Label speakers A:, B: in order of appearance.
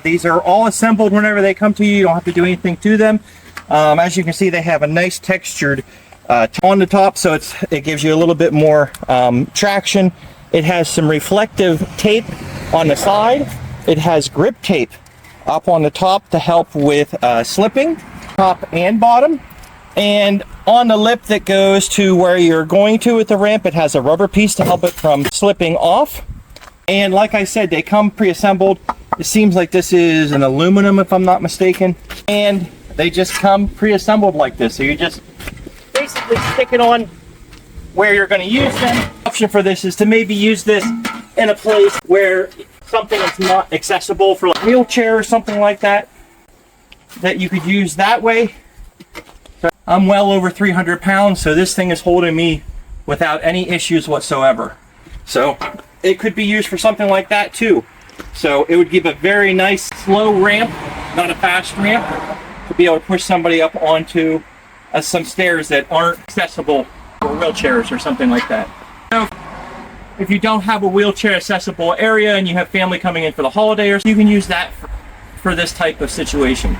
A: These are all assembled whenever they come to you. You don't have to do anything to them. As you can see, they have a nice textured on the top, so it gives you a little bit more traction. It has some reflective tape on the side. It has grip tape up on the top to help with slipping, top and bottom. And on the lip that goes to where you're going to with the ramp, it has a rubber piece to help it from slipping off. And like I said, they come pre-assembled. It seems like this is an aluminum, if I'm not mistaken. And they just come pre-assembled like this. So you just basically stick it on where you're going to use them. The option for this is to maybe use this in a place where something is not accessible for like a wheelchair or something like that, that you could use that way. So I'm well over 300 pounds, so this thing is holding me without any issues whatsoever. So it could be used for something like that too. So it would give a very nice slow ramp, not a fast ramp, to be able to push somebody up onto some stairs that aren't accessible for wheelchairs or something like that. So if you don't have a wheelchair accessible area and you have family coming in for the holiday, or you can use that for this type of situation.